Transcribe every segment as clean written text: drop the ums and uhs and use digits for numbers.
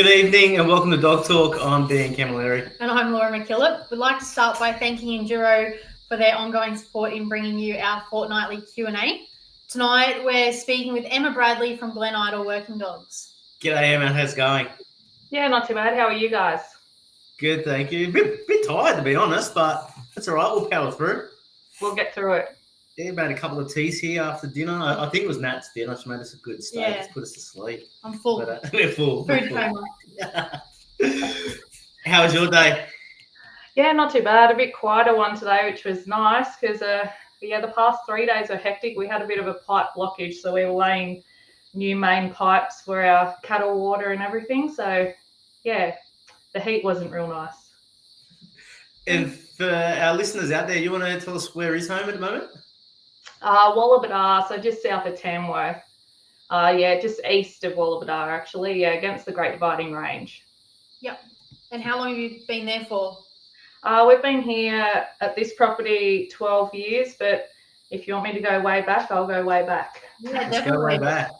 Good evening and welcome to Dog Talk. I'm Dan Camilleri. And I'm Laura McKillop. We'd like to start by thanking Enduro for their ongoing support in bringing you our fortnightly Q&A. Tonight we're speaking with Emma Bradley from Glen Idle Working Dogs. G'day Emma, how's it going? Yeah, not too bad. How are you guys? Good, thank you. Bit tired to be honest, but that's all right. We'll power through. We'll get through it. Yeah, about a couple of teas here after dinner. I think it was Nat's dinner. She made us a good steak. Yeah. It's put us to sleep. I'm full. But, we're full. Food coma. How was your day? Yeah, not too bad. A bit quieter one today, which was nice because, the past 3 days were hectic. We had a bit of a pipe blockage, so we were laying new main pipes for our cattle water and everything. So, yeah, the heat wasn't real nice. And for our listeners out there, you want to tell us where is home at the moment? Wollabadar, so just south of Tamworth. Just east of Wollabadar, actually. Yeah, against the Great Dividing Range. Yep. And how long have you been there for? We've been here at this property 12 years, but if you want me to go way back, I'll go way back. Yeah, Let's definitely. go way back.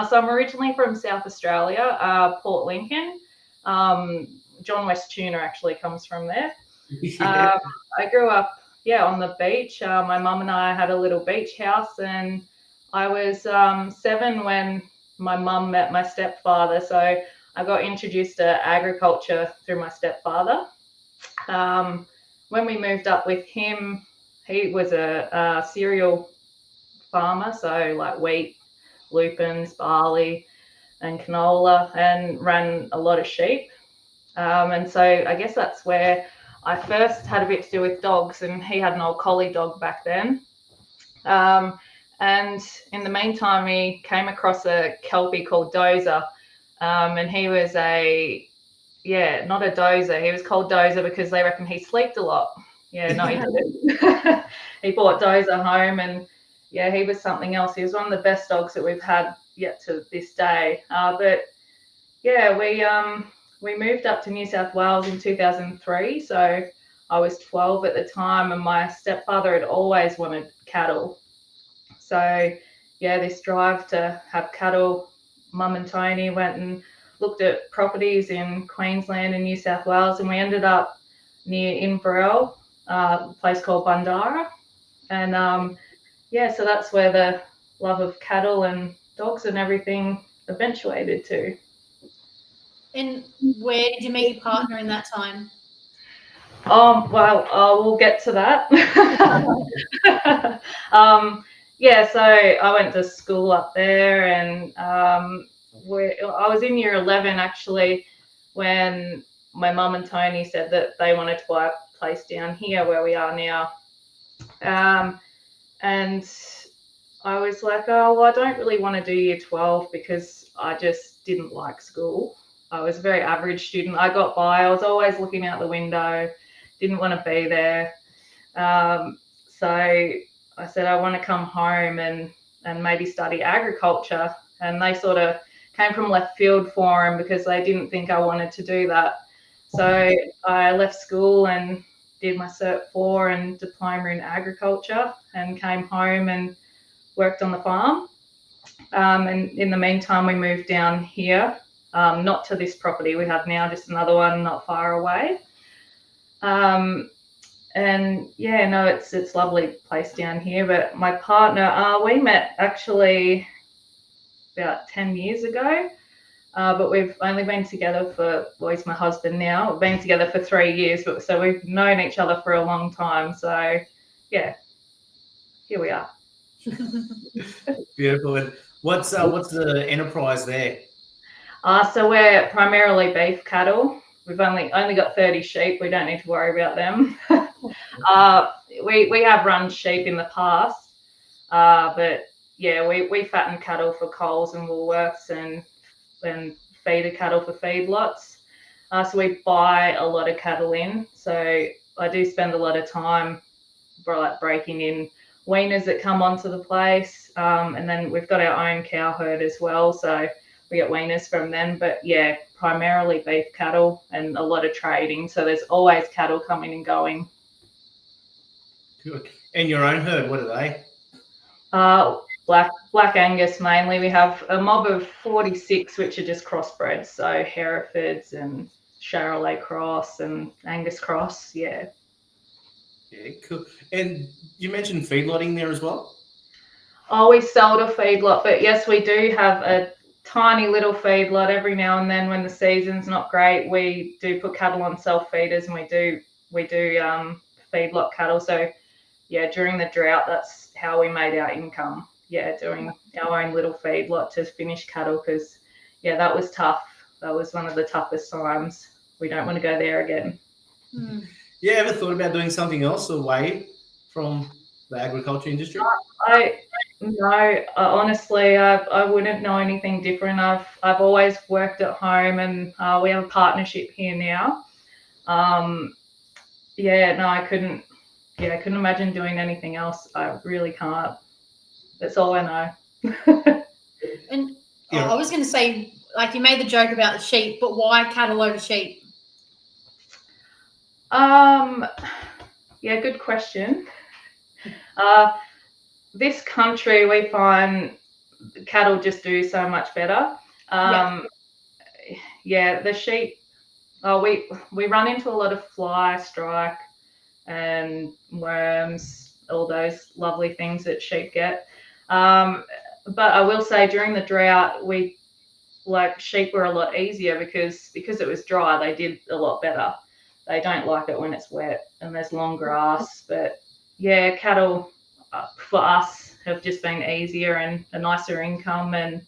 So I'm originally from South Australia, Port Lincoln. John West Tuna actually comes from there. I grew up, on the beach. My mum and I had a little beach house, and I was 7 when my mum met my stepfather. So I got introduced to agriculture through my stepfather. When we moved up with him, he was a cereal farmer, so like wheat, lupins, barley, and canola, and ran a lot of sheep. And so I guess that's where I first had a bit to do with dogs, and he had an old collie dog back then. And in the meantime, he came across a Kelpie called Dozer, and he was not a dozer. He was called Dozer because they reckon he slept a lot. Yeah, no, he didn't. He brought Dozer home, and he was something else. He was one of the best dogs that we've had yet to this day. We moved up to New South Wales in 2003. So I was 12 at the time, and my stepfather had always wanted cattle. So this drive to have cattle, Mum and Tony went and looked at properties in Queensland and New South Wales, and we ended up near Inverell, a place called Bundarra. And so that's where the love of cattle and dogs and everything eventuated to. And where did you meet your partner in that time? We'll get to that. So I went to school up there, and I was in year 11 actually when my mum and Tony said that they wanted to buy a place down here where we are now. And I was like, I don't really want to do year 12 because I just didn't like school. I was a very average student. I got by. I was always looking out the window, didn't want to be there. So I said, I want to come home and maybe study agriculture. And they sort of came from left field for them because they didn't think I wanted to do that. So I left school and did my Cert 4 and diploma in agriculture, and came home and worked on the farm. And in the meantime, we moved down here. Not to this property we have now, just another one not far away. It's a lovely place down here. But my partner, we met actually about 10 years ago, but we've only been together he's my husband now. We've been together for 3 years, so we've known each other for a long time. So, here we are. Beautiful. And what's the enterprise there? So we're primarily beef cattle. We've only got 30 sheep. We don't need to worry about them. We have run sheep in the past, but we fatten cattle for Coles and Woolworths and feeder cattle for feedlots. So we buy a lot of cattle in. So I do spend a lot of time breaking in weaners that come onto the place, and then we've got our own cow herd as well. So we get weaners from them, but primarily beef cattle and a lot of trading. So there's always cattle coming and going. Good. And your own herd, what are they? Black Angus mainly. We have a mob of 46, which are just crossbreds. So Herefords and Charolais Cross and Angus Cross. Yeah. Yeah, cool. And you mentioned feedlotting there as well? Oh, we sold a feedlot, but yes, we do have a tiny little feedlot. Every now and then when the season's not great, we do put cattle on self-feeders, and we do feedlot cattle. So yeah, during the drought, that's how we made our income. Yeah, doing our own little feedlot to finish cattle, because yeah, that was tough. That was one of the toughest times. We don't want to go there again. Yeah, ever thought about doing something else away from the agriculture industry? Honestly, I wouldn't know anything different. I've always worked at home, and we have a partnership here now. I couldn't imagine doing anything else. I really can't. That's all I know. And Yeah. I was going to say, like, you made the joke about the sheep, but why cattle over sheep? Yeah, good question. This country, we find cattle just do so much better. The sheep. We run into a lot of fly strike and worms, all those lovely things that sheep get. But I will say during the drought, sheep were a lot easier because it was dry. They did a lot better. They don't like it when it's wet and there's long grass. But yeah, cattle for us have just been easier and a nicer income. And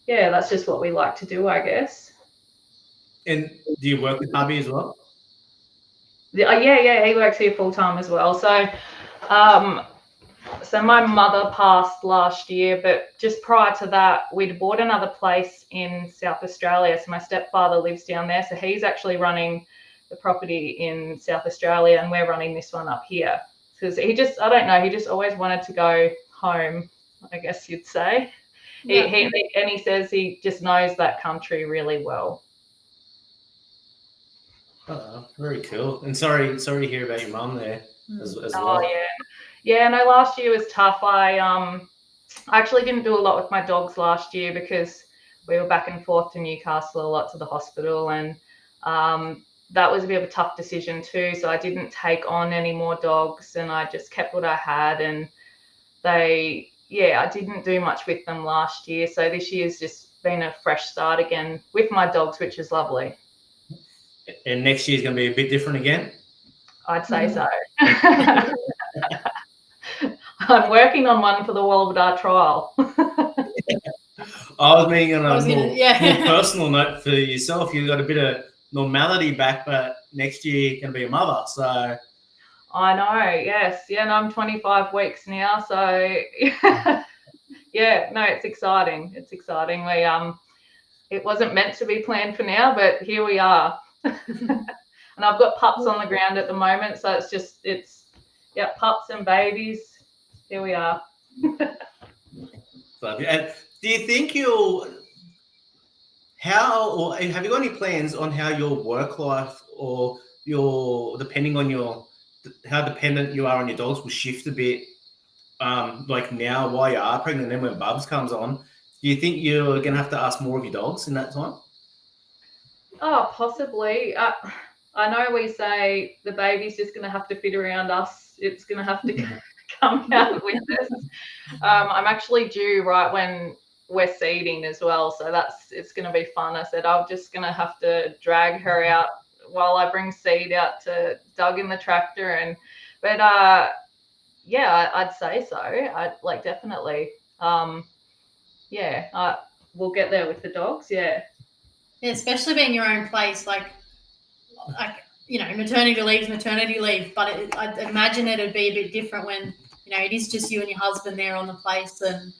yeah, that's just what we like to do, I guess. And do you work with hubby as well? Yeah, he works here full time as well. So my mother passed last year, but just prior to that, we'd bought another place in South Australia. So my stepfather lives down there. So he's actually running the property in South Australia, and we're running this one up here. Because he just always wanted to go home, I guess you'd say. Yeah. He says he just knows that country really well. Oh, very cool. And sorry to hear about your mum there as well. Yeah, no, last year was tough. I actually didn't do a lot with my dogs last year because we were back and forth to Newcastle a lot, to the hospital, and that was a bit of a tough decision too. So I didn't take on any more dogs, and I just kept what I had. And I didn't do much with them last year. So this year's just been a fresh start again with my dogs, which is lovely. And next year's going to be a bit different again? I'd say so. I'm working on one for the Walladar trial. I was meaning on a more personal note for yourself. You've got a bit of normality back, but next year you're going to be a mother. So I know, yes. Yeah, and I'm 25 weeks now. So yeah, no, it's exciting. It's exciting. It wasn't meant to be planned for now, but here we are. And I've got pups on the ground at the moment, so it's pups and babies. Here we are. And do you think have you got any plans on how your work life or depending on how dependent you are on your dogs will shift a bit, like now while you are pregnant, and then when Bubs comes on, do you think you're going to have to ask more of your dogs in that time? Oh, possibly. I know we say the baby's just going to have to fit around us. It's going to have to come out with us. I'm actually due right when we're seeding as well, so it's going to be fun. I said I'm just going to have to drag her out while I bring seed out to Doug in the tractor. But I'd say so. I'd definitely. We'll get there with the dogs. Yeah. Yeah, especially being your own place, like maternity leave. But I'd imagine it'd be a bit different when it is just you and your husband there on the place, and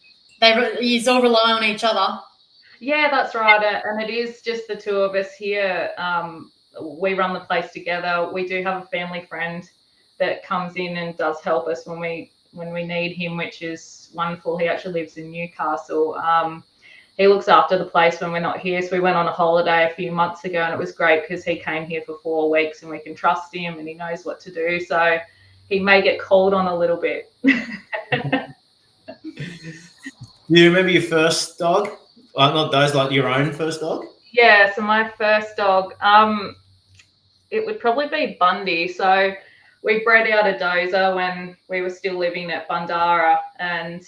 you all rely on each other. Yeah, that's right, and it is just the two of us here. We run the place together. We do have a family friend that comes in and does help us when we need him, which is wonderful. He actually lives in Newcastle. He looks after the place when we're not here. So we went on a holiday a few months ago, and it was great because he came here for 4 weeks and we can trust him and he knows what to do. So he may get called on a little bit. Do you remember your first dog? Not those, like your own first dog? Yeah, so my first dog, it would probably be Bundy. So we bred out a dozer when we were still living at Bundara, and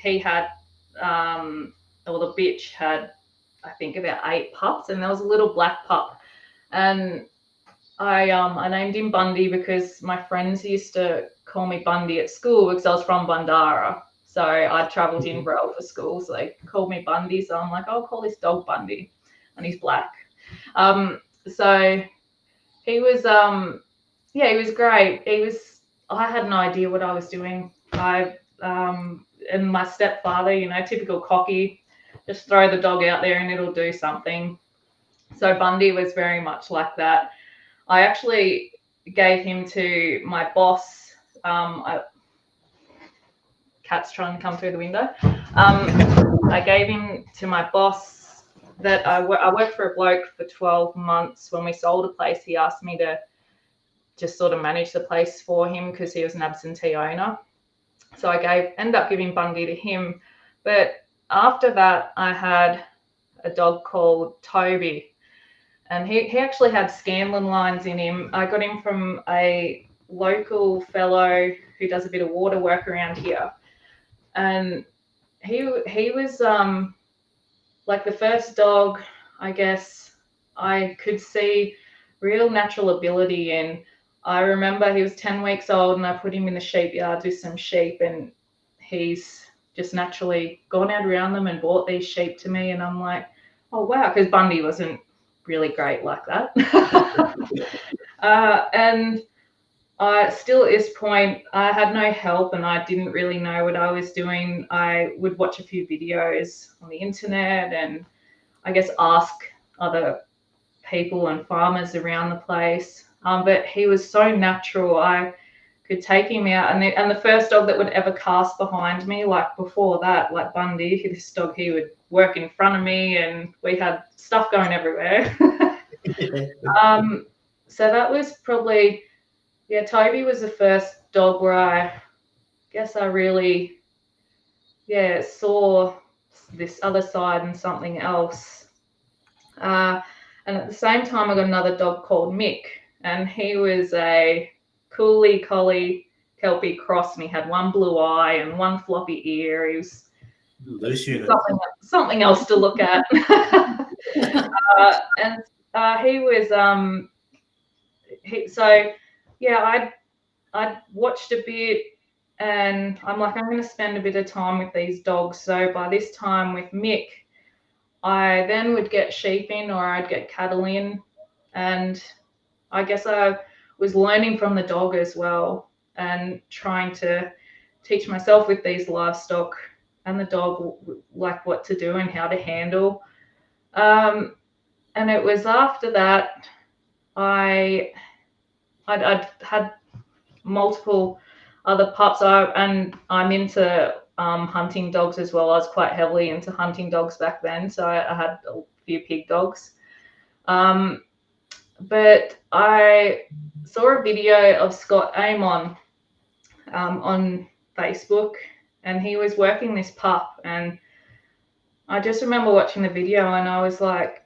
he had, or the bitch had, I think about 8 pups, and there was a little black pup, and I named him Bundy because my friends used to call me Bundy at school because I was from Bundara. So I travelled in Brell for school, so they called me Bundy. So I'm like, I'll call this dog Bundy, and he's black. So he was, he was great. I had no idea what I was doing. And my stepfather, typical cocky, just throw the dog out there and it'll do something. So Bundy was very much like that. I actually gave him to my boss. Cat's trying to come through the window. I gave him to my boss that I worked for a bloke for 12 months. When we sold a place, he asked me to just sort of manage the place for him because he was an absentee owner. So I ended up giving Bundy to him. But after that, I had a dog called Toby. And he actually had Scanlon lines in him. I got him from a local fellow who does a bit of water work around here. And he was like the first dog, I guess, I could see real natural ability in. I remember he was 10 weeks old and I put him in the sheep yard with some sheep, and he's just naturally gone out around them and brought these sheep to me. And I'm like, oh, wow, because Bundy wasn't really great like that. And still at this point, I had no help and I didn't really know what I was doing. I would watch a few videos on the internet and I guess ask other people and farmers around the place. But he was so natural. I could take him out, and the first dog that would ever cast behind me, like before that, like Bundy, this dog, he would work in front of me and we had stuff going everywhere. So that was probably, Toby was the first dog where I guess I really, saw this other side and something else. And at the same time, I got another dog called Mick, and he was a Cooley Collie Kelpie cross, and he had one blue eye and one floppy ear. He was something else to look at. And he was I'd watched a bit, and I'm like, I'm going to spend a bit of time with these dogs. So by this time with Mick, I then would get sheep in or I'd get cattle in, and I guess I was learning from the dog as well and trying to teach myself with these livestock and the dog, like what to do and how to handle. And it was after that I'd had multiple other pups, and I'm into hunting dogs as well. I was quite heavily into hunting dogs back then, so I had a few pig dogs. But I saw a video of Scott Amon on Facebook, and he was working this pup, and I just remember watching the video and I was like,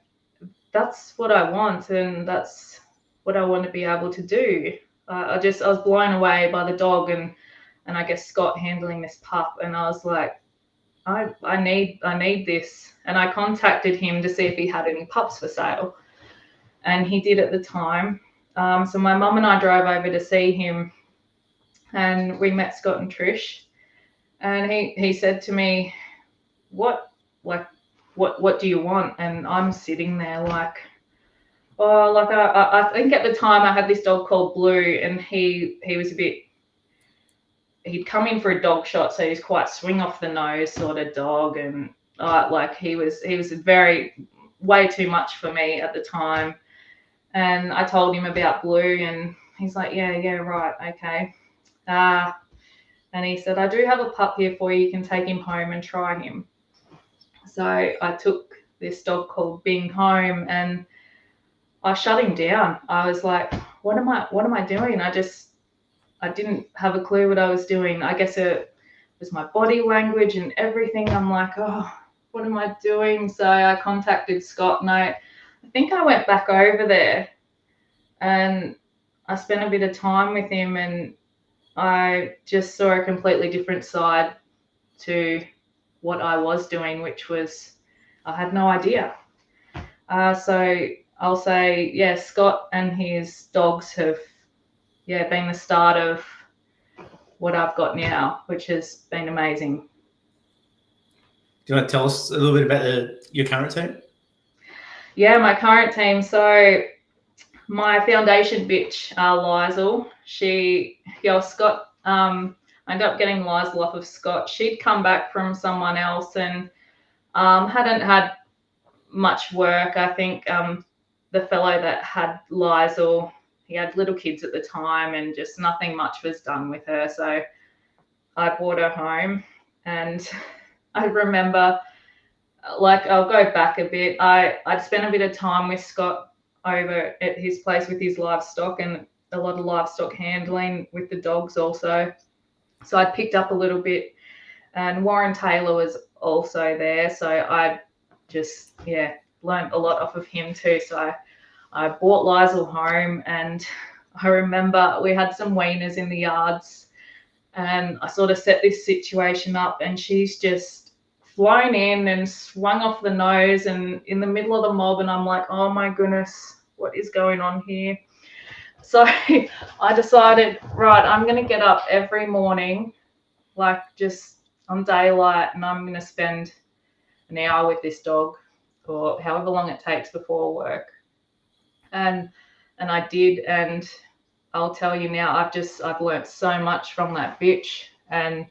that's what I want, and that's what I want to be able to do. I was blown away by the dog and I guess Scott handling this pup, and I was like, I need this. And I contacted him to see if he had any pups for sale, and he did at the time. So my mum and I drove over to see him, and we met Scott and Trish, and he said to me, what do you want? And I'm sitting there like, I think at the time I had this dog called Blue, and he was he'd come in for a dog shot, so he's quite swing off the nose sort of dog, and he was way too much for me at the time. And I told him about Blue, and he's like, yeah, right, okay. And he said, I do have a pup here for you. You can take him home and try him. So I took this dog called Bing home, and I shut him down. I was like, what am I doing? I didn't have a clue what I was doing. I guess just my body language and everything. I'm like, oh, what am I doing? So I contacted Scott, and I think I went back over there and I spent a bit of time with him, and I just saw a completely different side to what I was doing, which was I had no idea. So I'll say, yeah, Scott and his dogs have, been the start of what I've got now, which has been amazing. Do you want to tell us a little bit about your current team? Yeah, my current team. So my foundation bitch, Lizel, Scott, I ended up getting Lizel off of Scott. She'd come back from someone else and hadn't had much work. I think the fellow that had Lizel, he had little kids at the time and just nothing much was done with her. So I brought her home, and I remember, like, I'll go back a bit. I'd spent a bit of time with Scott over at his place with his livestock and a lot of livestock handling with the dogs also. So I picked up a little bit, and Warren Taylor was also there. So I just, learned a lot off of him too. So I brought Lizel home, and I remember we had some weaners in the yards, and I sort of set this situation up, and she's just flown in and swung off the nose and in the middle of the mob, and I'm like, oh my goodness, what is going on here? So I decided, right, I'm going to get up every morning, like just on daylight, and I'm going to spend an hour with this dog or however long it takes before work. And I did, and I'll tell you now, I've learnt so much from that bitch, and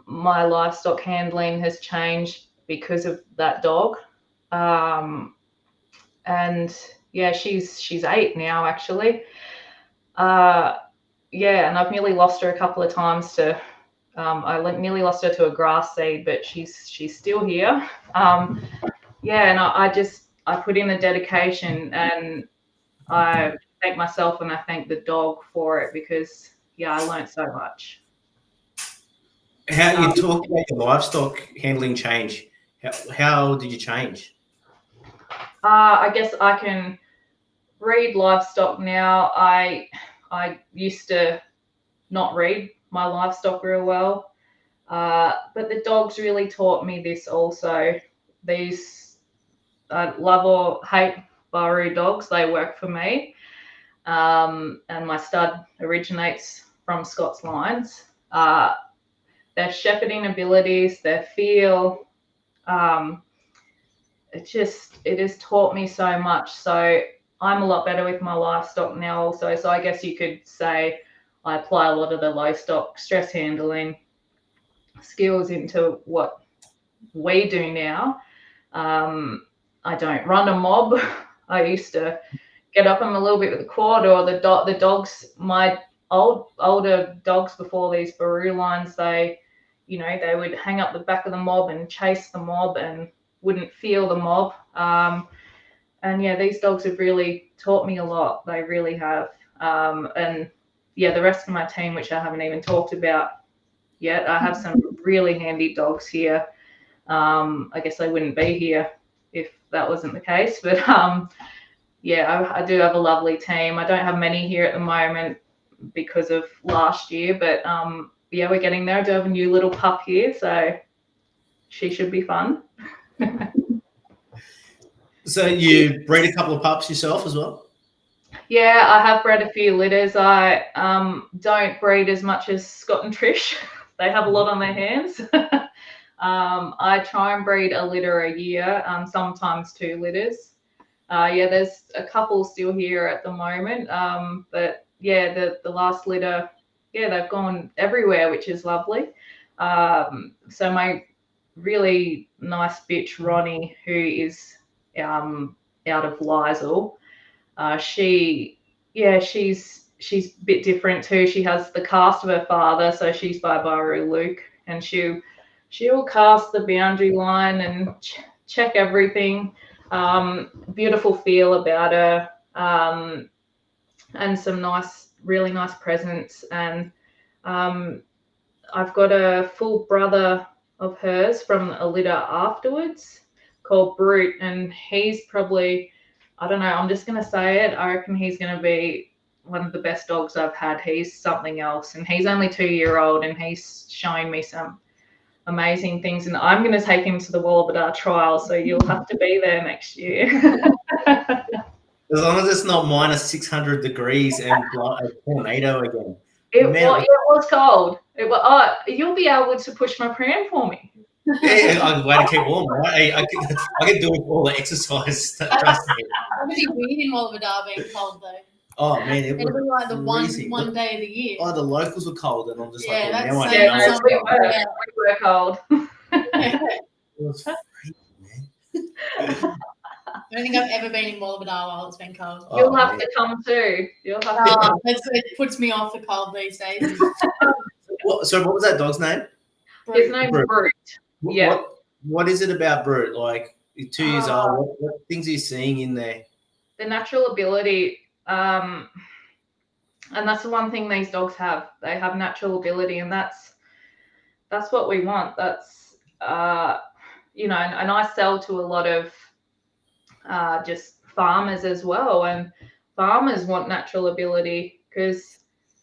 my livestock handling has changed because of that dog. And yeah, she's 8 now actually. And I've nearly lost her a couple of times to I nearly lost her to a grass seed, but she's still here. And I put in the dedication, and I thank myself and I thank the dog for it, because I learned so much. How you talk about your livestock handling change? How did you change? I guess I can read livestock now. I used to not read my livestock real well, but the dogs really taught me this also. These love or hate Baru dogs, they work for me. And my stud originates from Scott's lines. Their shepherding abilities, their feel, it has taught me so much. So I'm a lot better with my livestock now also. So I guess you could say I apply a lot of the low stock stress handling skills into what we do now. I don't run a mob. I used to get up them a little bit with the quad, or the dogs, my older dogs before these Baru lines, they would hang up the back of the mob and chase the mob and wouldn't feel the mob. These dogs have really taught me a lot. They really have. The rest of my team, which I haven't even talked about yet, I have some really handy dogs here. I guess they wouldn't be here if that wasn't the case. But I do have a lovely team. I don't have many here at the moment because of last year, but we're getting there. I do have a new little pup here, so she should be fun. So you breed a couple of pups yourself as well? Yeah, I have bred a few litters. I don't breed as much as Scott and Trish. They have a lot on their hands. I try and breed a litter a year, sometimes 2 litters. There's a couple still here at the moment. But the last litter, they've gone everywhere, which is lovely. So my really nice bitch, Ronnie, who is out of Lizel, she's a bit different too. She has the cast of her father, so she's by Baru Luke, and she'll cast the boundary line and check everything. Beautiful feel about her, and some really nice presence. And I've got a full brother of hers from a litter afterwards called Brute, and he's probably, I don't know, I'm just going to say it, I reckon he's going to be one of the best dogs I've had. He's something else, and he's only 2-year-old, and he's showing me some amazing things, and I'm going to take him to the Wollabadar trial, so you'll have to be there next year. As long as it's not minus 600 degrees and a tornado again. It was cold. You'll be able to push my pram for me. Yeah, I'm way to keep warm. Right? I can do all the exercise. Trust me. It's really weird in Wollabadar being cold though. Oh man, it It'll be like the freezing. one day of the year. Oh, the locals were cold, and I'm just Yeah, like, that's now I same know as it's something. cold. Yeah. We were cold. It was freezing, man. I don't think I've ever been in Wollabadar while it's been cold. Oh, You'll have man. to come too. You'll have to. It puts me off the cold these days. So what was that dog's name? His name's Brute. Brute. Yeah. What is it about Brute? Like, he's 2 years old. What things are you seeing in there? The natural ability, and that's the one thing these dogs have. They have natural ability, and that's what we want. That's and I sell to a lot of just farmers as well, and farmers want natural ability because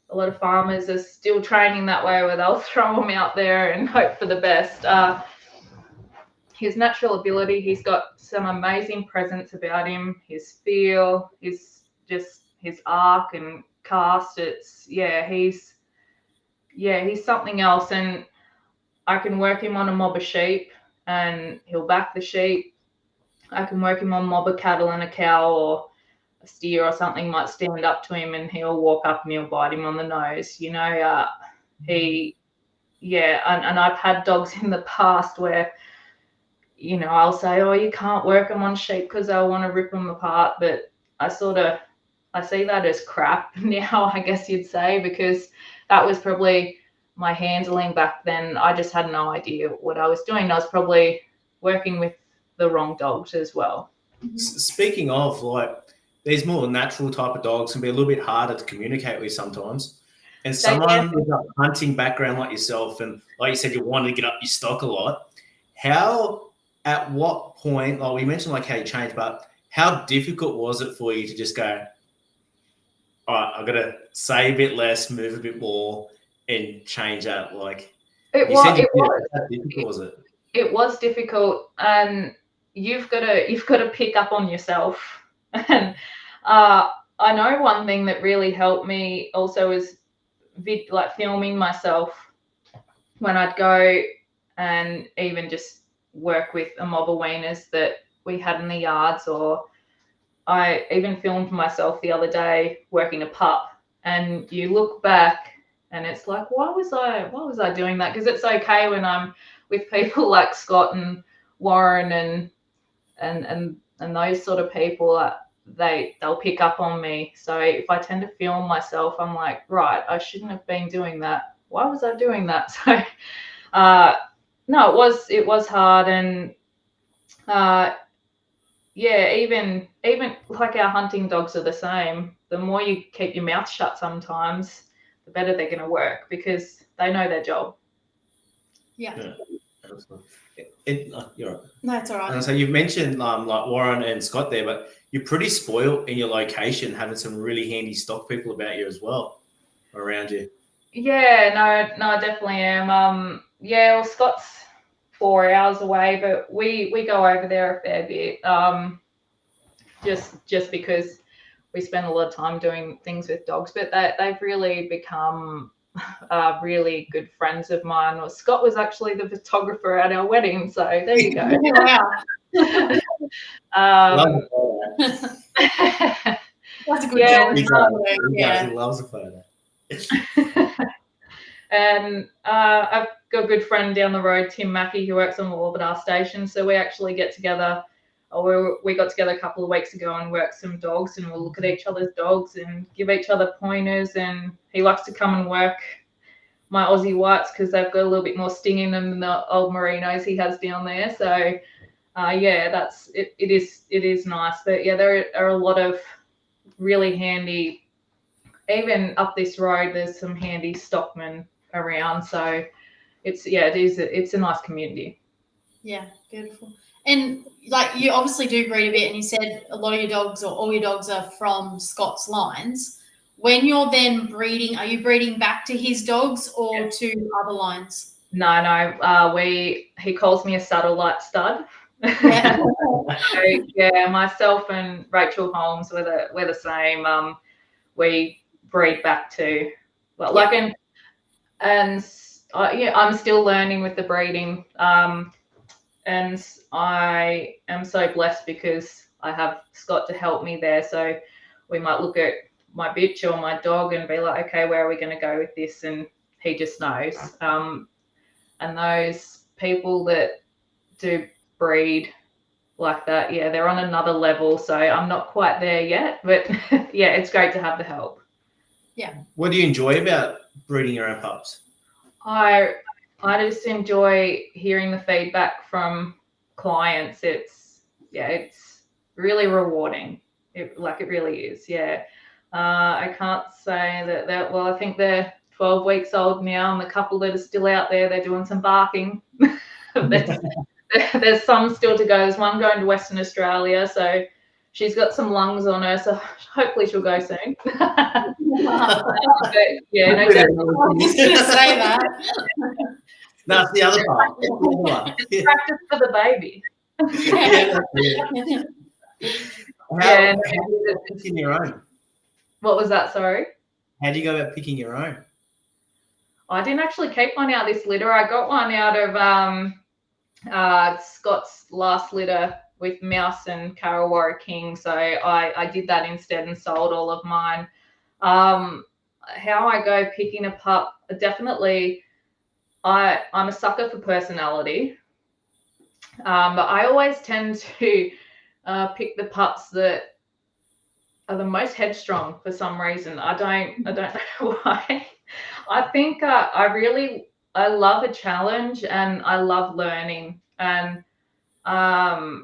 a lot of farmers are still training that way, where they'll throw them out there and hope for the best. His natural ability, he's got some amazing presence about him. His feel, his arc and cast. He's something else. And I can work him on a mob of sheep, and he'll back the sheep. I can work him on a mob of cattle, and a cow or a steer or something might stand up to him, and he'll walk up and he'll bite him on the nose. And I've had dogs in the past where, I'll say, oh, you can't work them on sheep because they'll want to rip them apart. But I see that as crap now, I guess you'd say, because that was probably my handling back then. I just had no idea what I was doing. I was probably working with the wrong dogs as well. Speaking of, like, these more natural type of dogs can be a little bit harder to communicate with sometimes. And someone with a hunting background like yourself, and like you said, you wanted to get up your stock a lot. At what point, like we mentioned, like how you changed, but how difficult was it for you to just go, all right, I've got to say a bit less, move a bit more, and change that? Like, how difficult was it? It was difficult, and you've got to pick up on yourself. And I know one thing that really helped me also is filming myself when I'd go and even just work with a mob of weaners that we had in the yards, or I even filmed myself the other day working a pup, and you look back and it's like, why was I doing that? Because it's okay when I'm with people like Scott and Warren and those sort of people, they'll pick up on me. So if I tend to film myself, I'm like, right, I shouldn't have been doing that. Why was I doing that? So no, it was hard. And even like our hunting dogs are the same. The more you keep your mouth shut sometimes, the better they're going to work, because they know their job. Yeah. You're right. No, it's all right. And so you've mentioned like Warren and Scott there, but you're pretty spoiled in your location, having some really handy stock people about you as well around you. Yeah, no, I definitely am. Well, Scott's 4 hours away, but we go over there a fair bit. Just because we spend a lot of time doing things with dogs, but they've really become really good friends of mine. Well, Scott was actually the photographer at our wedding, so there you go. Wow. That's a good Yeah, job. He loves a photo. And I've got a good friend down the road, Tim Mackey, who works on the Wollabadar station. So we actually get together, or we got together a couple of weeks ago and worked some dogs, and we'll look at each other's dogs and give each other pointers. And he likes to come and work my Aussie whites because they've got a little bit more sting in them than the old merinos he has down there. So that's it. It is nice. But yeah, there are a lot of really handy. Even up this road, there's some handy stockmen around. So it's a nice community. Yeah, beautiful. And like you obviously do breed a bit, and you said a lot of your dogs or all your dogs are from Scott's lines. When you're then breeding, are you breeding back to his dogs or to other lines? No. He calls me a satellite stud. Yeah. So, yeah, myself and Rachel Holmes, we're the same. We breed back to I'm still learning with the breeding. And I am so blessed because I have Scott to help me there. So we might look at my bitch or my dog and be like, okay, where are we going to go with this? And he just knows. And those people that do breed like that, yeah, they're on another level. So I'm not quite there yet, but yeah, it's great to have the help. Yeah. What do you enjoy about breeding your own pups? I just enjoy hearing the feedback from clients. It's really rewarding. It really is. Yeah. I can't say that. Well, I think they're 12 weeks old now, and the couple that are still out there, they're doing some barking. There's some still to go. There's one going to Western Australia, so she's got some lungs on her, so hopefully she'll go soon. But, yeah, no, I was just going to say that. That's the other part. It's practice for the baby. How do you go about picking your own? What was that? Sorry. How do you go about picking your own? I didn't actually keep one out of this litter. I got one out of Scott's last litter with Mouse and Karawara King. So I did that instead and sold all of mine. How I go picking a pup, definitely I'm a sucker for personality. But I always tend to pick the pups that are the most headstrong for some reason. I don't know why. I think I love a challenge and I love learning, and I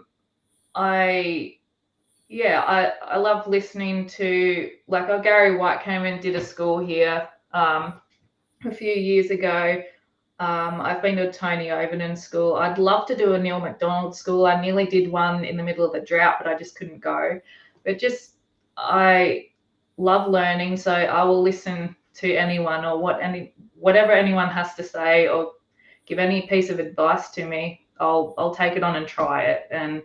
love listening to, like, Gary White came and did a school here a few years ago. I've been to a Tony Overton school. I'd love to do a Neil McDonald school. I nearly did one in the middle of the drought, but I just couldn't go. But I love learning, so I will listen to anyone or whatever anyone has to say, or give any piece of advice to me. I'll take it on and try it. And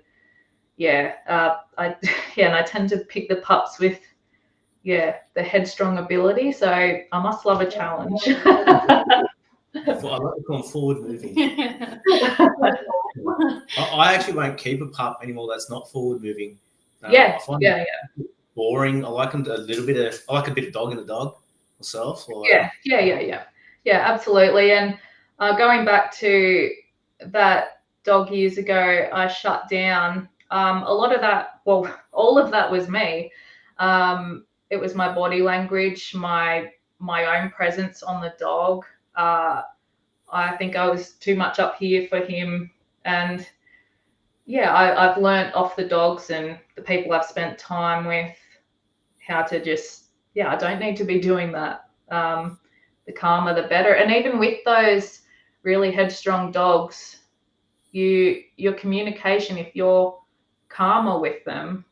I tend to pick the pups with the headstrong ability. So I must love a challenge. I like to call them forward moving. I actually won't keep a pup anymore that's not forward moving. I find it boring. I like them I like a bit of dog in a dog myself. Yeah, absolutely. And going back to that dog years ago, I shut down. All of that was me. It was my body language, my own presence on the dog. I think I was too much up here for him, and I've learnt off the dogs and the people I've spent time with how to just I don't need to be doing that. The calmer the better. And even with those really headstrong dogs, your communication, if you're calmer with them,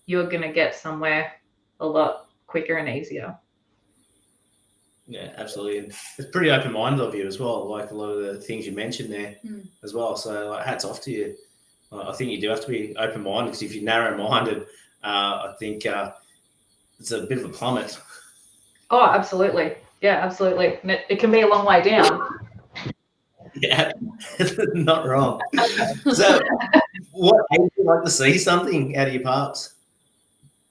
you're going to get somewhere a lot quicker and easier. Yeah, absolutely. And it's pretty open-minded of you as well, like a lot of the things you mentioned there as well. So hats off to you. I think you do have to be open-minded, because if you're narrow-minded, I think it's a bit of a plummet. Oh, absolutely. Yeah, absolutely. It can be a long way down. Yeah, not wrong. So what age do you like to see something out of your pups?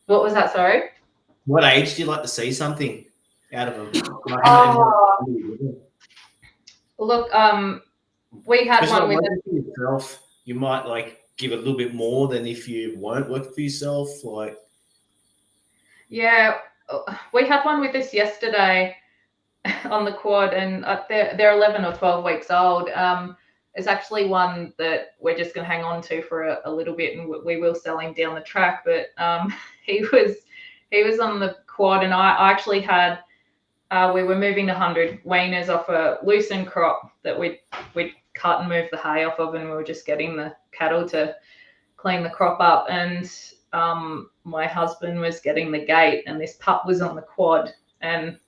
What was that, sorry? What age do you like to see something out of them? Look, we had one with yourself. You might give a little bit more than if you weren't working for yourself. Yeah, we had one with us yesterday on the quad, and they're 11 or 12 weeks old. It's actually one that we're just going to hang on to for a little bit, and we will sell him down the track. But he was on the quad, and I actually had we were moving 100 weaners off a loosened crop that we'd cut and move the hay off of, and we were just getting the cattle to clean the crop up. And my husband was getting the gate, and this pup was on the quad, and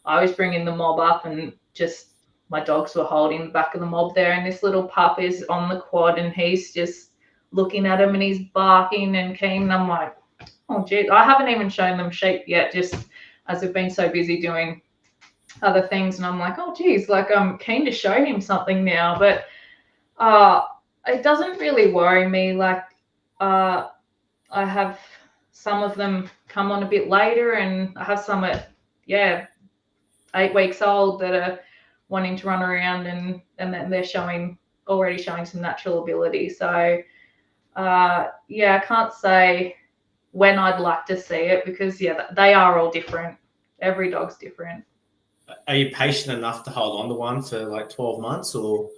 I was bringing the mob up, and just my dogs were holding the back of the mob there, and this little pup is on the quad, and he's just looking at him, and he's barking and keen. And I'm like, oh, gee, I haven't even shown them sheep yet, just as I've been so busy doing other things. And I'm like, oh, geez, like I'm keen to show him something now. But it doesn't really worry me. Like I have some of them come on a bit later, and I have some at, 8 weeks old that are wanting to run around, and then they're already showing some natural ability. So I can't say when I'd like to see it, because they are all different. Every dog's different. Are you patient enough to hold on to one for like 12 months, or?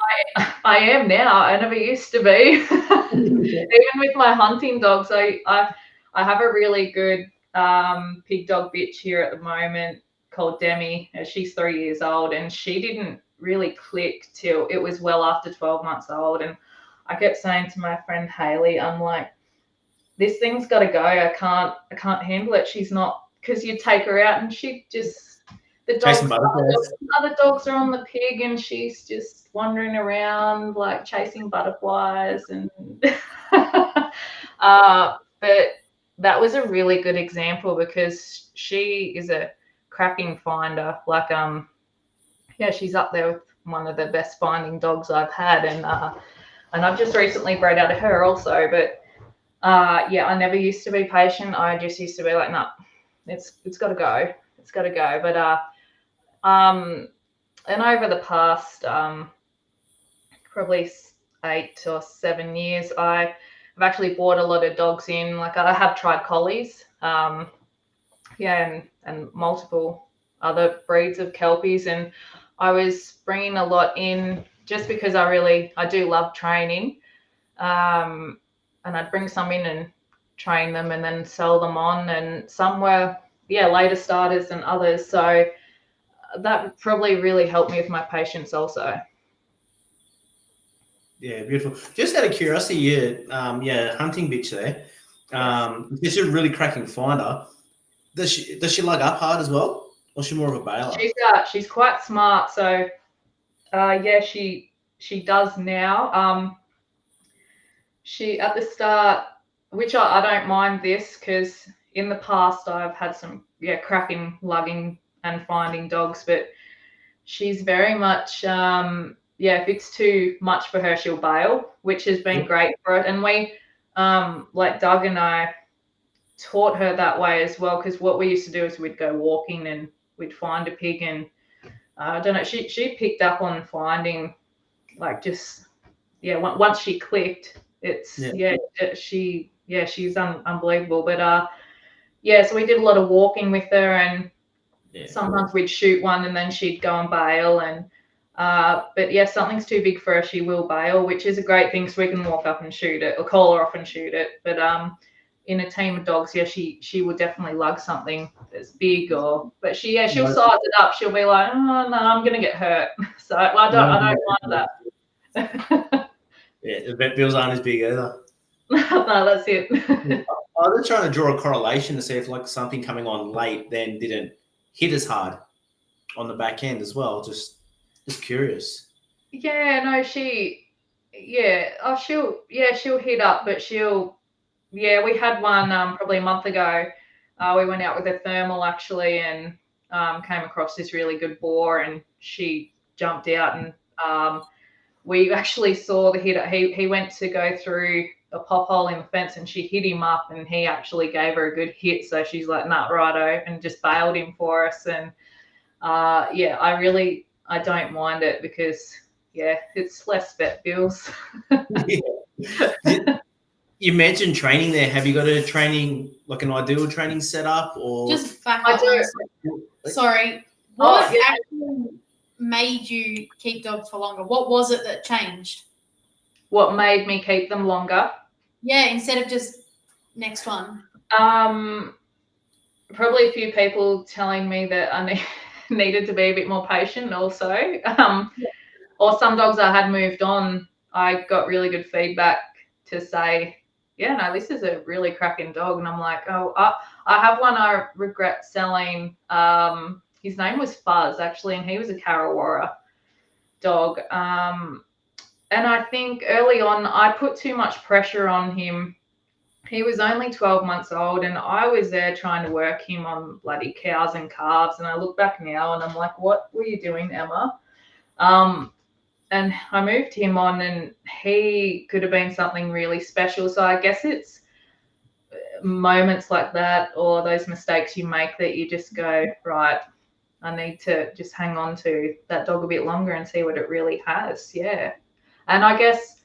I am now. I never used to be. Even with my hunting dogs, I have a really good pig dog bitch here at the moment called Demi. She's 3 years old, and she didn't really click till it was well after 12 months old. And I kept saying to my friend Haley, I'm like, this thing's got to go. I can't handle it. She's not, because you take her out and she just, other dogs are on the pig, and she's just wandering around like chasing butterflies. And but that was a really good example, because she is a cracking finder. Like she's up there with one of the best finding dogs I've had, and I've just recently bred out of her also. But I never used to be patient. I just used to be like, no, it's got to go. It's got to go. But and over the past probably 8 or 7 years, I've actually bought a lot of dogs in. Like I have tried collies, and multiple other breeds of kelpies, and I was bringing a lot in just because I do love training, and I'd bring some in and train them and then sell them on, and some were later starters than others. So that probably really helped me with my patience also. Yeah, beautiful. Just out of curiosity, hunting bitch there. She's a really cracking finder. Does she lug up hard as well, or is she more of a bailer? She's quite smart. So she does now. She at the start, which I don't mind this, because in the past I've had some cracking lugging and finding dogs, but she's very much if it's too much for her, she'll bail, which has been great for it. And we like Doug and I taught her that way as well, because what we used to do is we'd go walking and we'd find a pig, and I don't know, she picked up on finding, like, just once she clicked, it's she's unbelievable. But so we did a lot of walking with her, and sometimes we'd shoot one and then she'd go and bail. And but something's too big for her, she will bail, which is a great thing, so we can walk up and shoot it or call her off and shoot it. But in a team of dogs, she will definitely lug something that's big, but she'll size it up. She'll be like, oh no, I'm gonna get hurt. So I don't mind that. The vet bills aren't as big either. No, that's it. I was trying to draw a correlation to see if like something coming on late then didn't hit as hard on the back end as well. Just curious. She'll hit up, but we had one probably a month ago. We went out with a thermal actually, and came across this really good boar, and she jumped out, and we actually saw the hit. He went to go through a pop hole in the fence, and she hit him up, and he actually gave her a good hit. So she's like, nah, righto, and just bailed him for us. And I don't mind it, because it's less vet bills. You mentioned training there. Have you got a training, like an ideal training setup, or just back up? Sorry, what actually made you keep dogs for longer? What was it that changed? What made me keep them longer? Yeah, instead of just next one. Probably a few people telling me that I needed to be a bit more patient also. Or some dogs I had moved on, I got really good feedback to say, yeah, no, this is a really cracking dog. And I'm like, oh, I have one I regret selling. His name was Fuzz, actually, and he was a Karawara dog. And I think early on, I put too much pressure on him. He was only 12 months old, and I was there trying to work him on bloody cows and calves. And I look back now and I'm like, what were you doing, Emma? And I moved him on, and he could have been something really special. So I guess it's moments like that, or those mistakes you make, that you just go, right, I need to just hang on to that dog a bit longer and see what it really has. Yeah. And I guess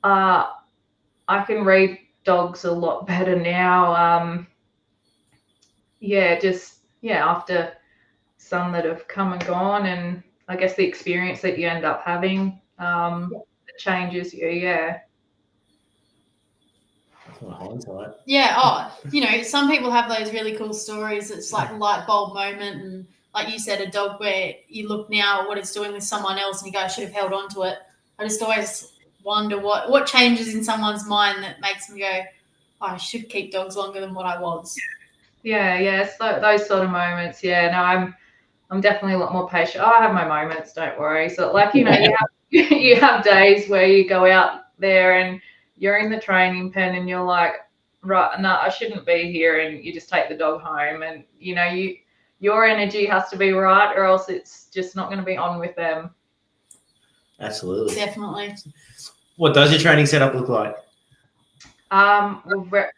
I can read dogs a lot better now. After some that have come and gone, and I guess the experience that you end up having changes you. Yeah. That's my hindsight. Yeah. Oh, some people have those really cool stories. It's like a light bulb moment. And like you said, a dog where you look now at what it's doing with someone else and you go, I should have held on to it. I just always wonder what changes in someone's mind that makes them go, oh, I should keep dogs longer than what I was. Yeah. So those sort of moments. Yeah. No, I'm definitely a lot more patient. Oh, I have my moments, don't worry. So you have days where you go out there and you're in the training pen and you're like, right, no, I shouldn't be here, and you just take the dog home, and your energy has to be right, or else it's just not going to be on with them. Absolutely. Definitely. What does your training setup look like?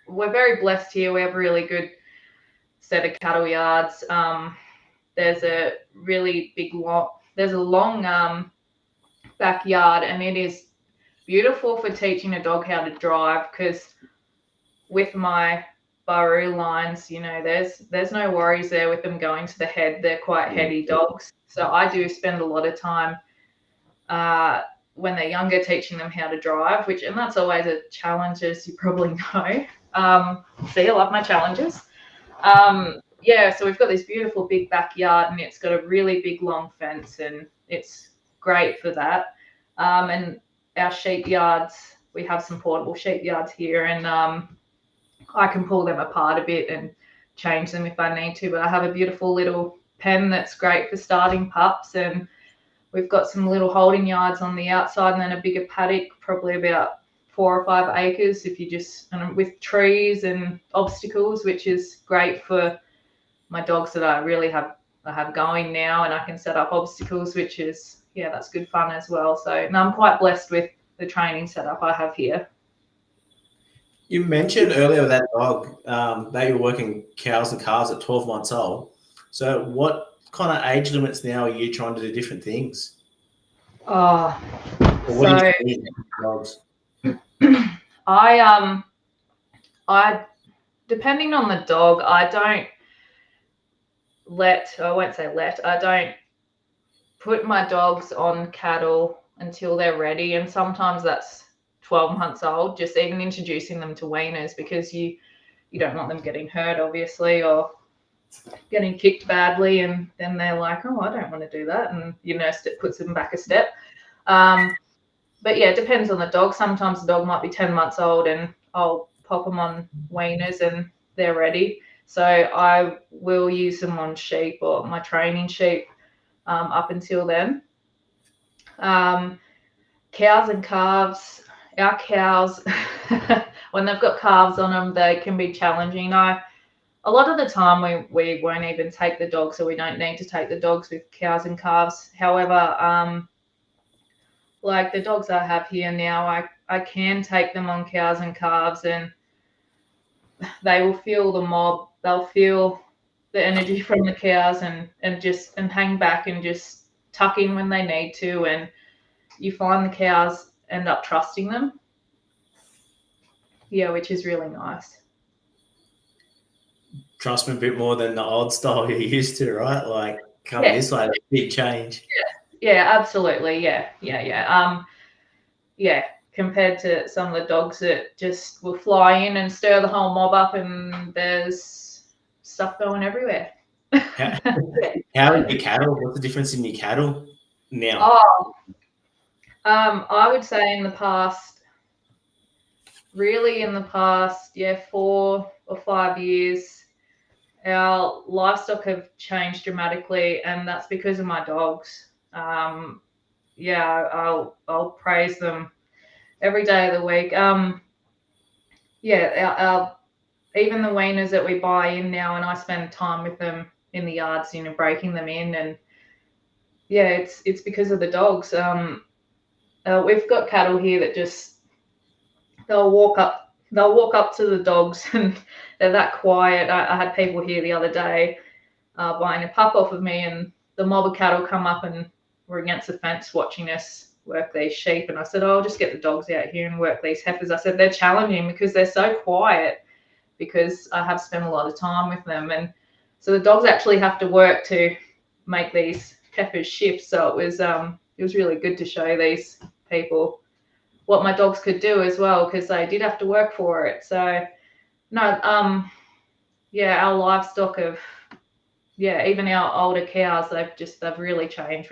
We're very blessed here. We have a really good set of cattle yards. There's a really long backyard, and it is beautiful for teaching a dog how to drive, because with my Baru lines, there's no worries there with them going to the head. They're quite heady dogs. So I do spend a lot of time when they're younger teaching them how to drive, and that's always a challenge, as you probably know. See, I love my challenges. So we've got this beautiful big backyard, and it's got a really big long fence, and it's great for that. And our sheep yards, we have some portable sheep yards here, and I can pull them apart a bit and change them if I need to. But I have a beautiful little pen that's great for starting pups, and we've got some little holding yards on the outside, and then a bigger paddock, probably about 4 or 5 acres, with trees and obstacles, which is great for my dogs that I have going now, and I can set up obstacles, which is, that's good fun as well. So I'm quite blessed with the training setup I have here. You mentioned earlier with that dog that you're working cows and calves at 12 months old. So what kind of age limits now are you trying to do different things? Dogs? I depending on the dog, I don't put my dogs on cattle until they're ready, and sometimes that's 12 months old, just even introducing them to weaners, because you don't want them getting hurt, obviously, or getting kicked badly, and then they're like, oh, I don't want to do that, and it puts them back a step. But yeah, it depends on the dog. Sometimes the dog might be 10 months old and I'll pop them on weaners and they're ready. So I will use them on sheep or my training sheep up until then. Cows and calves, our cows, when they've got calves on them, they can be challenging. A lot of the time we won't even take the dogs, so we don't need to take the dogs with cows and calves. However, like the dogs I have here now, I can take them on cows and calves, and they will feel the mob. They'll feel the energy from the cows and hang back and just tuck in when they need to. And you find the cows end up trusting them. Yeah, which is really nice. Trust me a bit more than the old style you're used to, right? Like coming this way, big change. Yeah, absolutely. Yeah. Compared to some of the dogs that just will fly in and stir the whole mob up, and there's stuff going everywhere. How are your cattle? What's the difference in your cattle now? Oh, I would say in the past, yeah, 4 or 5 years, our livestock have changed dramatically, and that's because of my dogs. Yeah, I'll praise them every day of the week. Yeah, our even the weaners that we buy in now, and I spend time with them in the yards, breaking them in, and yeah, it's because of the dogs. We've got cattle here that just they'll walk up to the dogs, and they're that quiet. I had people here the other day buying a pup off of me, and the mob of cattle come up and were against the fence watching us work these sheep. And I said, oh, I'll just get the dogs out here and work these heifers. I said, they're challenging because they're so quiet, because I have spent a lot of time with them. And so the dogs actually have to work to make these heifers shift. So it was really good to show these people what my dogs could do as well, because they did have to work for it. So no, yeah, our livestock even our older cows, they've really changed,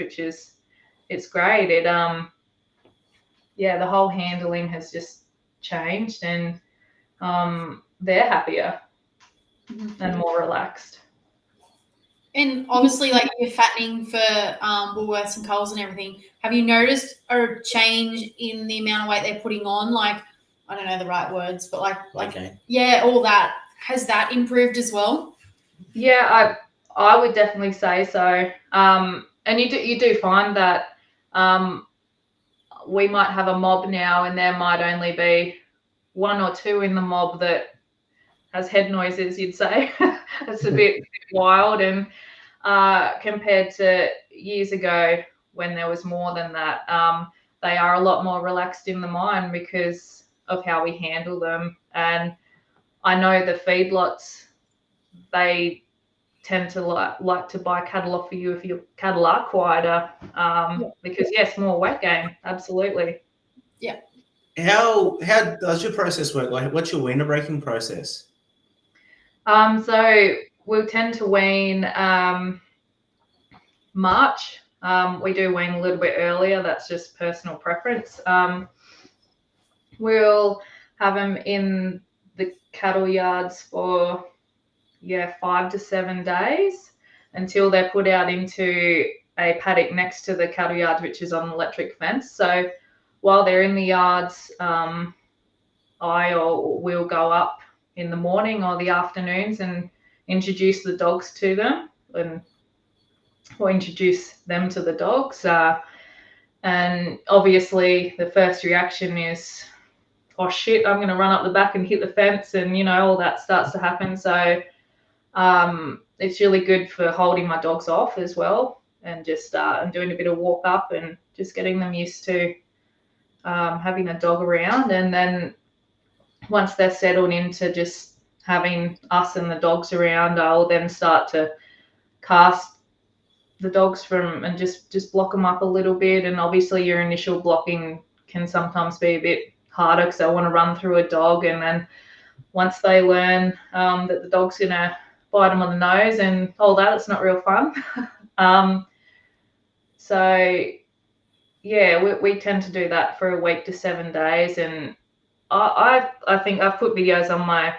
it's great. The whole handling has just changed, and they're happier and more relaxed. And obviously, like, you're fattening for Woolworths and Coles and everything. Have you noticed a change in the amount of weight they're putting on? Like, I don't know the right words, but yeah, all that. Has that improved as well? Yeah, I would definitely say so. And you do find that we might have a mob now, and there might only be 1 or 2 in the mob that has head noises, you'd say. It's a bit wild, and compared to years ago when there was more than that, they are a lot more relaxed in the mind because of how we handle them. And I know the feedlots, they tend to like to buy cattle off of you if your cattle are quieter, because yes, more weight gain, absolutely. Yeah. How does your process work? Like, what's your weaner breaking process? So we'll tend to wean March. We do wean a little bit earlier. That's just personal preference. We'll have them in the cattle yards for 5 to 7 days until they're put out into a paddock next to the cattle yard, which is on an electric fence. So while they're in the yards, we'll go up in the morning or the afternoons and introduce the dogs to them, or introduce them to the dogs. And obviously the first reaction is, oh shit, I'm going to run up the back and hit the fence, and all that starts to happen. So it's really good for holding my dogs off as well, and just and doing a bit of walk up and just getting them used to having a dog around. And then once they're settled into just having us and the dogs around, I'll then start to cast the dogs from and just block them up a little bit. And obviously your initial blocking can sometimes be a bit harder because I want to run through a dog, and then once they learn that the dog's going to bite them on the nose and all that, it's not real fun. So yeah, we tend to do that for a week to 7 days. And I think I've put videos on my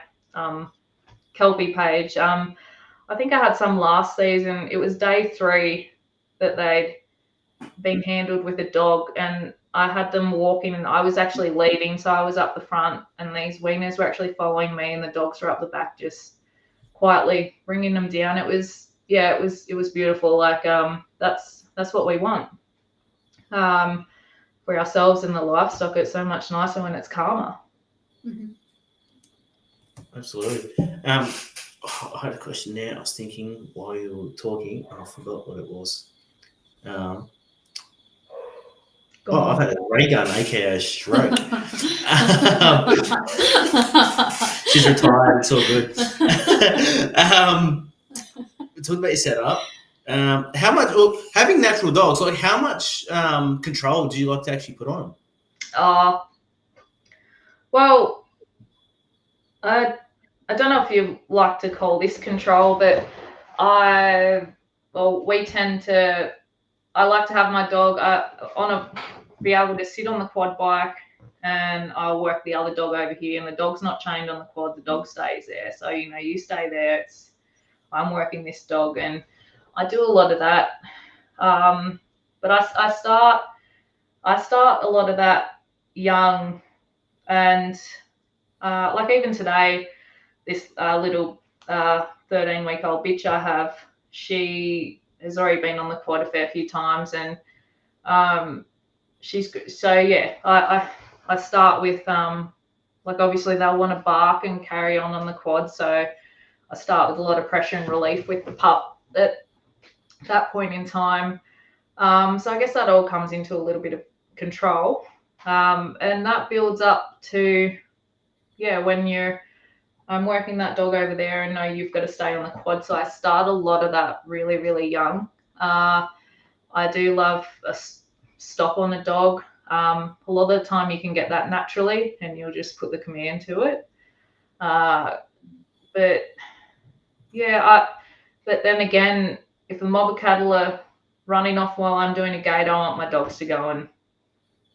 Kelpie page. I think I had some last season. It was day 3 that they'd been handled with a dog, and I had them walking, and I was actually leading, so I was up the front, and these weaners were actually following me, and the dogs were up the back, just quietly bringing them down. It was beautiful. Like that's what we want for ourselves and the livestock. It's so much nicer when it's calmer. Mm-hmm. Absolutely. I had a question there. I was thinking while you were talking, I forgot what it was. I've had a ray gun, aka stroke. She's retired. It's all good. Talk about your setup. How much? Well, having natural dogs, like how much control do you like to actually put on them? Well, I don't know if you like to call this control, but we tend to. I like to have my dog be able to sit on the quad bike, and I'll work the other dog over here, and the dog's not chained on the quad. The dog stays there. So you stay there. I'm working this dog, and I do a lot of that. But I start a lot of that young, and like even today, this little 13-week-old bitch I have, she has already been on the quad a fair few times, and she's good. So yeah, I start with like obviously they'll want to bark and carry on the quad, so I start with a lot of pressure and relief with the pup at that point in time. So I guess that all comes into a little bit of control, and that builds up to when I'm working that dog over there and know you've got to stay on the quad. So I start a lot of that really, really young. I do love a stop on a dog. A lot of the time you can get that naturally and you'll just put the command to it. But then again, if the mob of cattle are running off while I'm doing a gate, I want my dogs to go and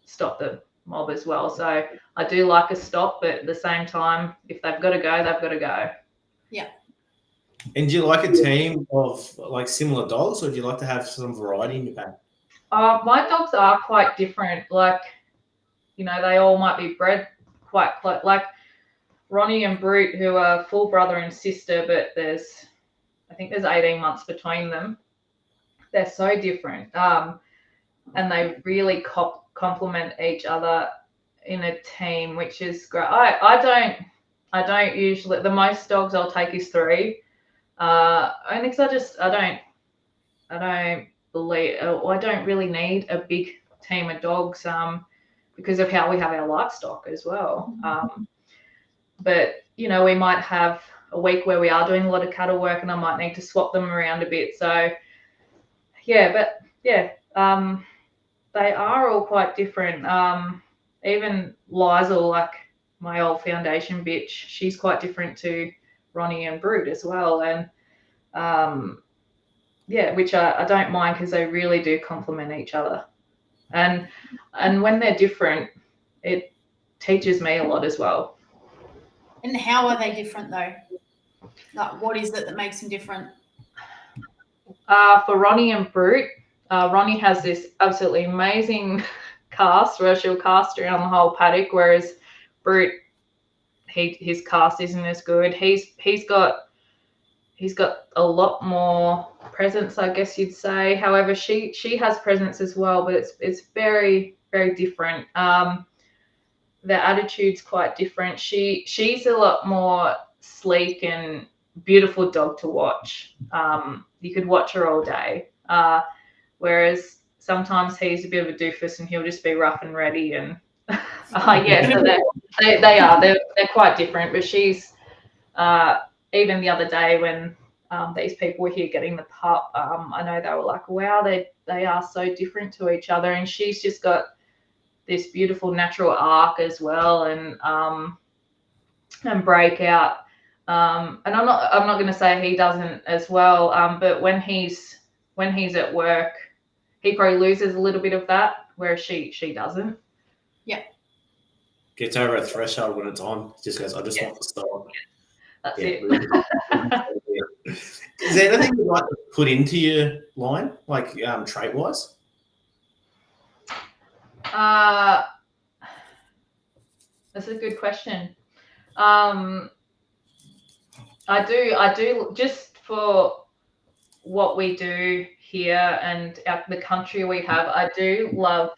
stop the mob as well. So I do like a stop, but at the same time, if they've got to go, they've got to go. Yeah. And do you like a team of like similar dogs, or do you like to have some variety in your pack? My dogs are quite different. Like, they all might be bred quite close. Like Ronnie and Brute, who are full brother and sister, but I think there's 18 months between them. They're so different. And they really complement each other in a team, which is great. I don't usually, the most dogs I'll take is 3. Only because I don't believe, I don't really need a big team of dogs because of how we have our livestock as well. But we might have a week where we are doing a lot of cattle work, and I might need to swap them around a bit. So they are all quite different. Even Liza, like my old foundation bitch, she's quite different to Ronnie and Brute as well. And which I don't mind because they really do complement each other. And when they're different, it teaches me a lot as well. And how are they different though? Like, what is it that makes them different? For Ronnie and Brute, Ronnie has this absolutely amazing cast where she'll cast around the whole paddock, whereas Brute, his cast isn't as good. He's got a lot more presence, I guess you'd say. However, she has presence as well, but it's very, very different. Their attitude's quite different. She's a lot more sleek and beautiful dog to watch. You could watch her all day. Whereas sometimes he's a bit of a doofus and he'll just be rough and ready. And so they're quite different. But she's even the other day when these people were here getting the pup, I know they were like, wow, they are so different to each other. And she's just got this beautiful natural arc as well, and breakout. And I'm not going to say he doesn't as well, but when he's at work, he probably loses a little bit of that, whereas she doesn't. Yeah. Gets over a threshold when it's on. Just goes, I just want to stop. That's it. Is there anything you'd like to put into your line, like trait-wise? That's a good question. I do just for what we do here and the country we have, I do love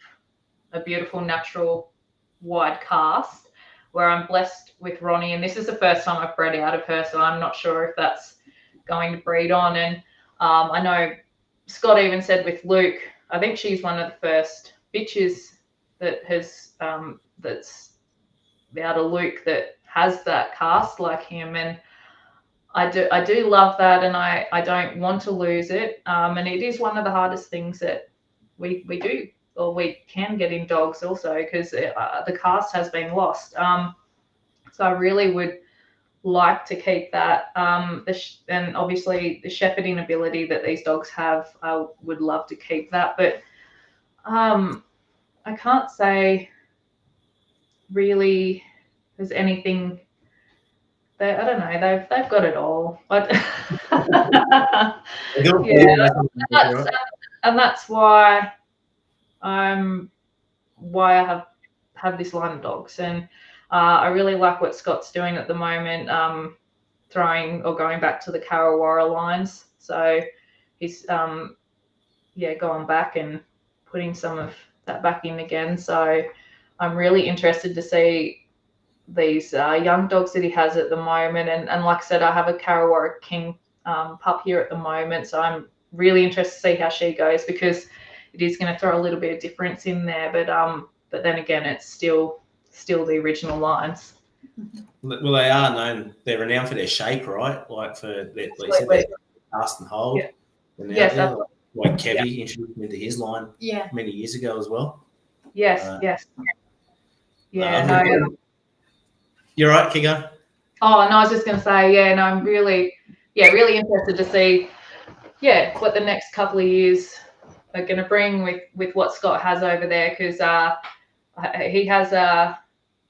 a beautiful natural wide cast where I'm blessed with Ronnie, and this is the first time I've bred out of her, so I'm not sure if that's going to breed on. And I know Scott even said with Luke, I think she's one of the first bitches that has that's out of Luke that has that cast like him, and I do love that, and I don't want to lose it. And it is one of the hardest things that we do, or we can get in dogs also, because the cast has been lost. So I really would like to keep that. And obviously the shepherding ability that these dogs have, I would love to keep that. But I can't say really there's anything. I don't know. They've got it all. But yeah, that's why I have this line of dogs, and I really like what Scott's doing at the moment, throwing or going back to the Karawara lines. So he's going back and putting some of that back in again. So I'm really interested to see these young dogs that he has at the moment. And like I said, I have a Karawara King pup here at the moment. So I'm really interested to see how she goes, because it is going to throw a little bit of difference in there. But then again, it's still the original lines. Well, they are known. They're renowned for their shape, right? Like for their cast and hold. Yeah. Yes. Like Kevy introduced me to his line many years ago as well. Yes. Yeah. You're right, keep going. Oh, no, I was just going to say, I'm really interested to see, what the next couple of years are going to bring with what Scott has over there, because he has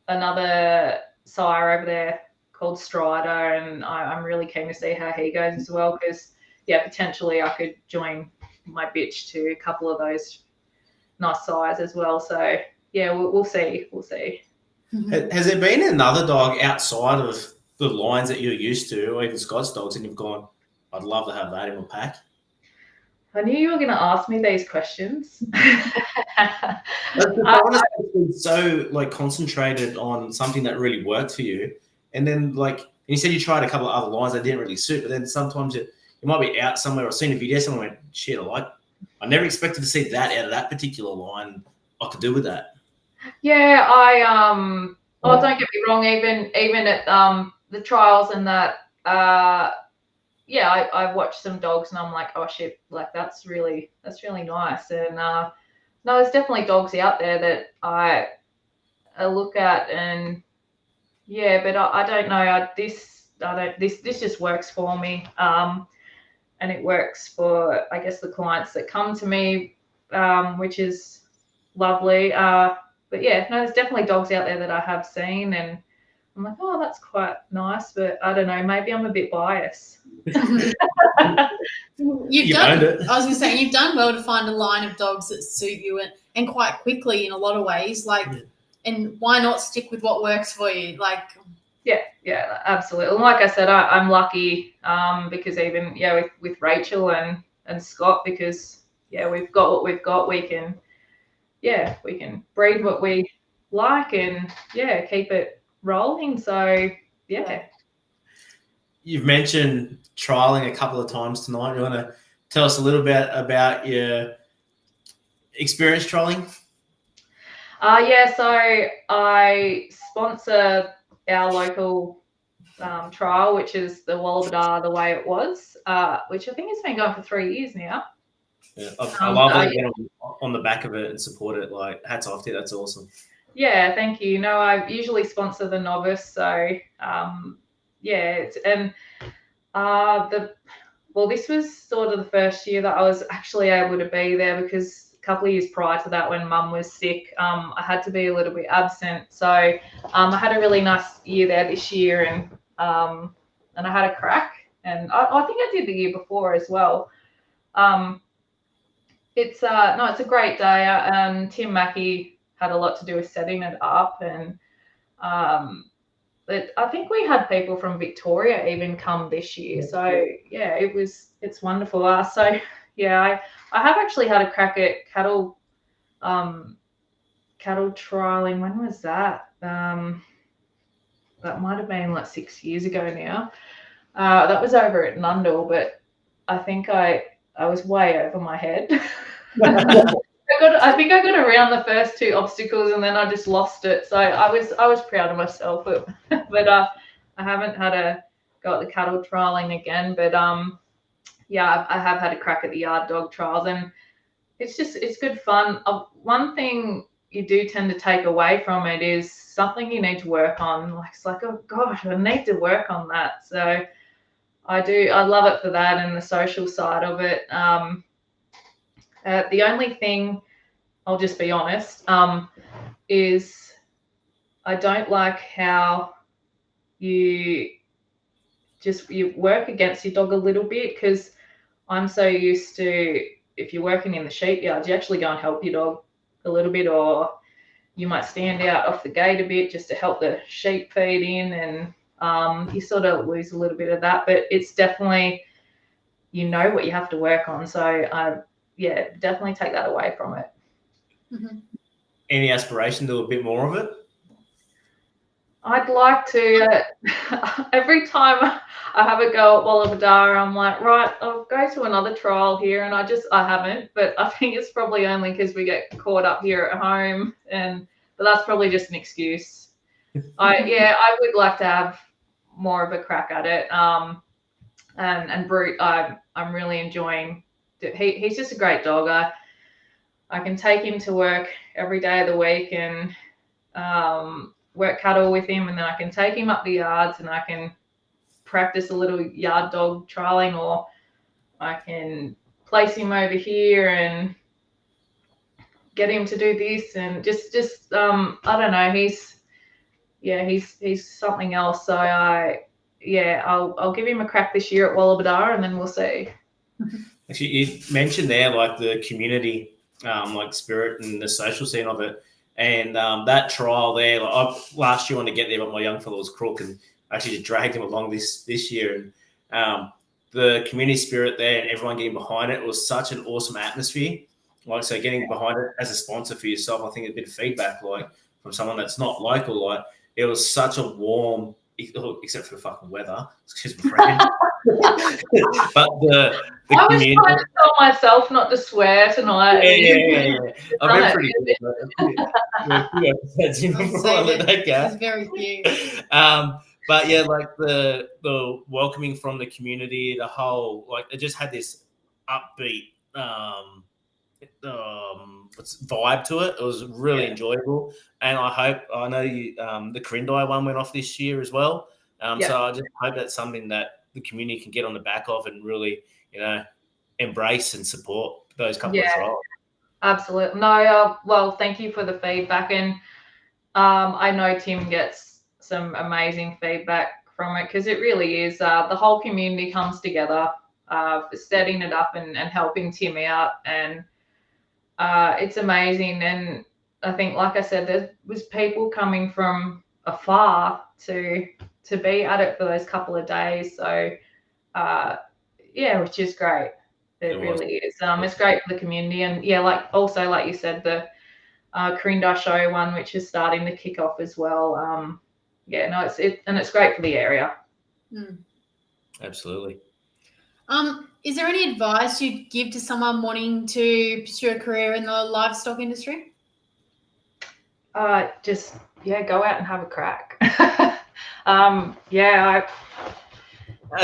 another sire over there called Strider, and I'm really keen to see how he goes as well, because, potentially I could join my bitch to a couple of those nice sires as well. So, we'll see. Has there been another dog outside of the lines that you're used to, or even Scott's dogs, and you've gone, I'd love to have that in my pack? I knew you were going to ask me these questions. Honestly, it's been so concentrated on something that really worked for you, and then and you said you tried a couple of other lines that didn't really suit, but then sometimes you might be out somewhere or seen a video somewhere and went, shit, I never expected to see that out of that particular line. I could do with that. Yeah, don't get me wrong, even at the trials and that, I've watched some dogs and I'm like, oh shit, that's really nice. And no, there's definitely dogs out there that I look at, and but I don't know, this just works for me, and it works for, I guess, the clients that come to me, which is lovely. But there's definitely dogs out there that I have seen, and I'm like, oh, that's quite nice, but I don't know, maybe I'm a bit biased. I was going to say, you've done well to find a line of dogs that suit you, and quite quickly in a lot of ways. And why not stick with what works for you? Yeah, absolutely. And like I said, I'm lucky, because even with Rachel and Scott, because we've got what we've got. We can breed what we like, and keep it rolling. So You've mentioned trialing a couple of times tonight. You want to tell us a little bit about your experience trialing? So I sponsor our local trial, which is the Wallabitar The Way It Was, which I think has been going for 3 years now. Yeah, I love it. Get on the back of it and support it. Hats off to you. That's awesome. Yeah, thank you. No, I usually sponsor the novice, so this was sort of the first year that I was actually able to be there, because a couple of years prior to that, when Mum was sick, I had to be a little bit absent. So I had a really nice year there this year, and I had a crack, and I think I did the year before as well. It's a great day, and Tim Mackey had a lot to do with setting it up, and but I think we had people from Victoria even come this year. So it's wonderful. I have actually had a crack at cattle trialing. When was that? That might have been 6 years ago now. That was over at Nundle, but I think I was way over my head. I think I got around the first 2 obstacles, and then I just lost it. So I was proud of myself, but I haven't had a go at the cattle trialing again. But I have had a crack at the yard dog trials, and it's good fun. One thing you do tend to take away from it is something you need to work on. Like, it's like, oh gosh, I need to work on that. So I love it for that and the social side of it. The only thing, I'll just be honest, is I don't like how you work against your dog a little bit, because I'm so used to, if you're working in the sheep yard, you actually go and help your dog a little bit, or you might stand out off the gate a bit just to help the sheep feed in, and you sort of lose a little bit of that. But it's definitely, you know what you have to work on. So I definitely take that away from it. Mm-hmm. Any aspiration to do a bit more of it? I'd like to. Every time I have a go at Wollabadara, I'm like, right, I'll go to another trial here, and I haven't. But I think it's probably only because we get caught up here at home, but that's probably just an excuse. I would like to have more of a crack at it. And Brute, I'm really enjoying. He's just a great dog. I can take him to work every day of the week and work cattle with him, and then I can take him up the yards and I can practice a little yard dog trialing, or I can place him over here and get him to do this, and just I don't know, he's something else. So I'll give him a crack this year at Wollabadara, and then we'll see. Actually, you mentioned there like the community like spirit and the social scene of it. And that trial there, last year I wanted to get there, but my young fellow was crook, and I actually just dragged him along this year. And the community spirit there and everyone getting behind it was such an awesome atmosphere. Like, so getting behind it as a sponsor for yourself, I think a bit of feedback, like from someone that's not local, like it was such a warm, except for the fucking weather, excuse my friend. But the I was community, trying to tell myself not to swear tonight. yeah. I've been pretty good. There's very few. But yeah, like the welcoming from the community, the whole, like it just had this upbeat vibe to it. It was really enjoyable, and I know you, the Corindai one went off this year as well. So I just hope that's something that the community can get on the back of and really, embrace and support those couple of trials. Absolutely. No, well, thank you for the feedback, and I know Tim gets some amazing feedback from it, because it really is the whole community comes together for setting it up and helping Tim out, and it's amazing. And I think, like I said, there was people coming from afar to be at it for those couple of days. So which is great. It really is. It's great for the community, and like you said, the Corindai show one, which is starting to kick off as well. It's great for the area. Absolutely. Is there any advice you'd give to someone wanting to pursue a career in the livestock industry? Just go out and have a crack. As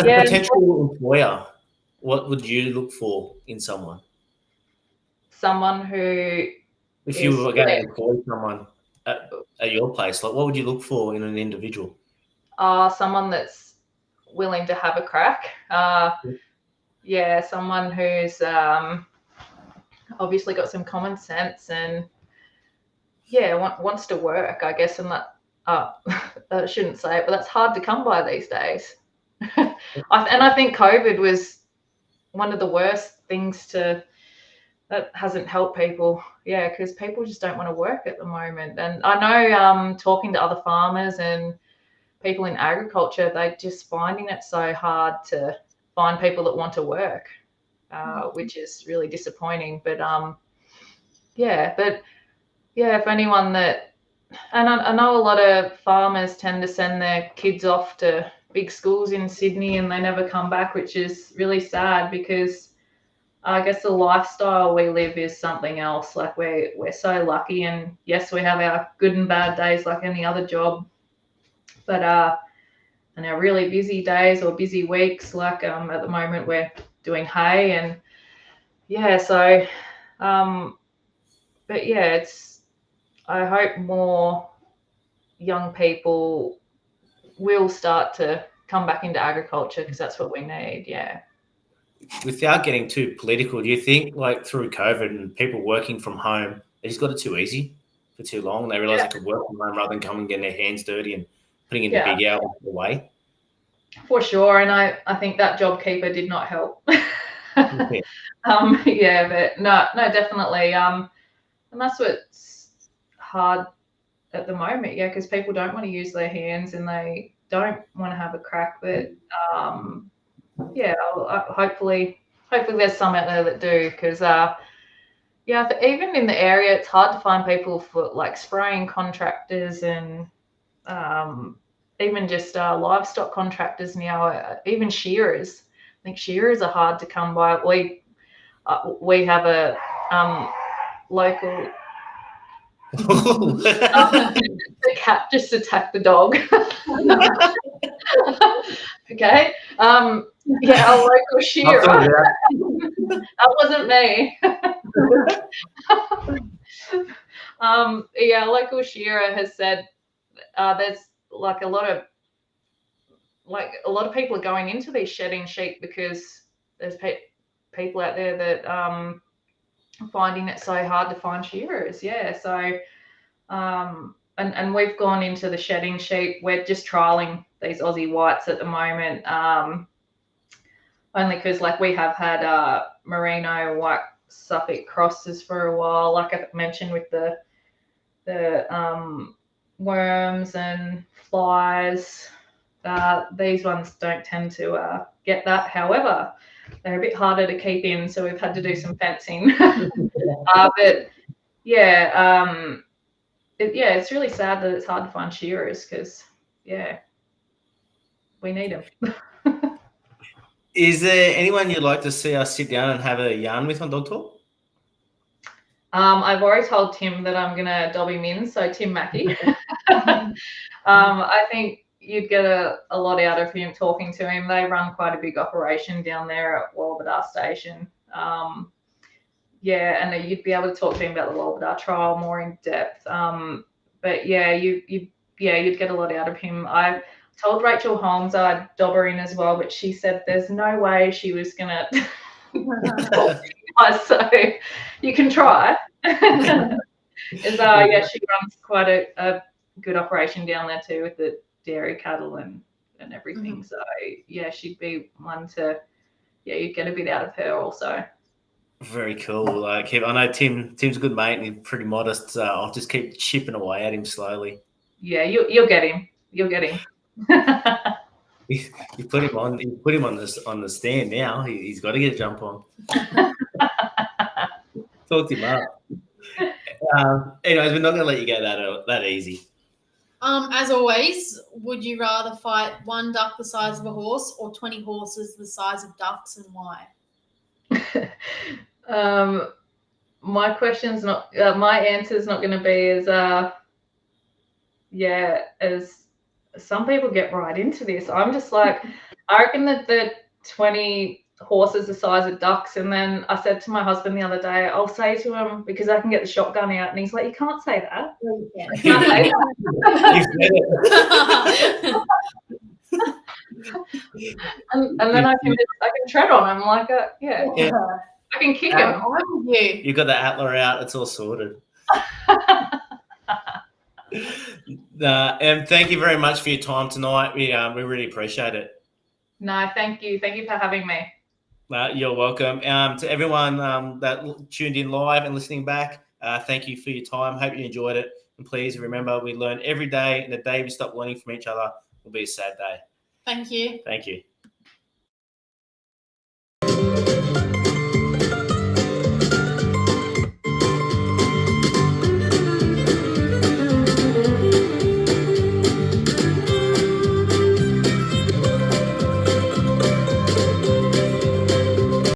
a potential employer, what would you look for in someone? Someone who, if you were going to employ someone at your place, like what would you look for in an individual? Someone that's willing to have a crack. Someone who's obviously got some common sense and wants to work, I guess. And that I shouldn't say it, but that's hard to come by these days. I think COVID was one of the worst things that hasn't helped people. Because people just don't want to work at the moment. And I know talking to other farmers and people in agriculture, they're just finding it so hard to find people that want to work, which is really disappointing. But if anyone that, and I know a lot of farmers tend to send their kids off to big schools in Sydney and they never come back, which is really sad, because I guess the lifestyle we live is something else. Like we're so lucky, and yes, we have our good and bad days like any other job, but and our really busy days or busy weeks, like at the moment we're doing hay, and I hope more young people will start to come back into agriculture because that's what we need. Yeah. Without getting too political, do you think like through COVID and people working from home, they just got it too easy for too long? They realised they could work from home rather than coming and getting their hands dirty and putting in the big hours away? For sure. And I think that JobKeeper did not help. Yeah. Yeah, but no, definitely. And that's what's hard at the moment, yeah, because people don't want to use their hands and they don't want to have a crack. But yeah, hopefully there's some out there that do, because yeah, even in the area, it's hard to find people for like spraying contractors and even just livestock contractors now, even shearers. I think shearers are hard to come by. We have a local. The cat just attacked the dog. Okay. Yeah, a local shearer. That wasn't me. Yeah, a local shearer has said there's like a lot of people are going into these shedding sheep because there's people out there that finding it so hard to find shearers. Yeah, so and we've gone into the shedding sheep. We're just trialing these Aussie whites at the moment, only because like we have had merino white Suffolk crosses for a while, like I mentioned with the worms and flies. These ones don't tend to get that. However, they're a bit harder to keep in, so we've had to do some fencing. But yeah, it's really sad that it's hard to find shearers because, yeah, we need them. Is there anyone you'd like to see us sit down and have a yarn with on Dog Talk? I've already told Tim that I'm going to dob him in, so Tim Mackey. I think you'd get a lot out of him talking to him. They run quite a big operation down there at Walbadar Station. Yeah, and you'd be able to talk to him about the Walbadar trial more in depth. But yeah, you'd get a lot out of him. I told Rachel Holmes I'd dob her in as well, but she said there's no way she was gonna talk to you guys, so you can try. Yeah, she runs quite a good operation down there too with the dairy cattle and everything. Mm-hmm. So yeah, she'd be one to you'd get a bit out of her also. Very cool. Like I know Tim's a good mate and he's pretty modest. So I'll just keep chipping away at him slowly. Yeah, you'll get him. You'll get him. You put him on. You put him on the stand now. He's got to get a jump on. Talked him up. Anyways, we're not going to let you go that easy. As always, would you rather fight one duck the size of a horse or 20 horses the size of ducks, and why? My question's not. My answer's not going to be as some people get right into this. I'm just like, I reckon that the 20 horses the size of ducks, and then I said to my husband the other day, I'll say to him, because I can get the shotgun out, and he's like, you can't say that. You can't say that. and then I can tread on him like yeah. I can kick him. You got the Atlas out. It's all sorted. And thank you very much for your time tonight. We really appreciate it. No, thank you. Thank you for having me. You're welcome. To everyone that tuned in live and listening back, thank you for your time. Hope you enjoyed it. And please remember, we learn every day, and the day we stop learning from each other will be a sad day. Thank you. Thank you.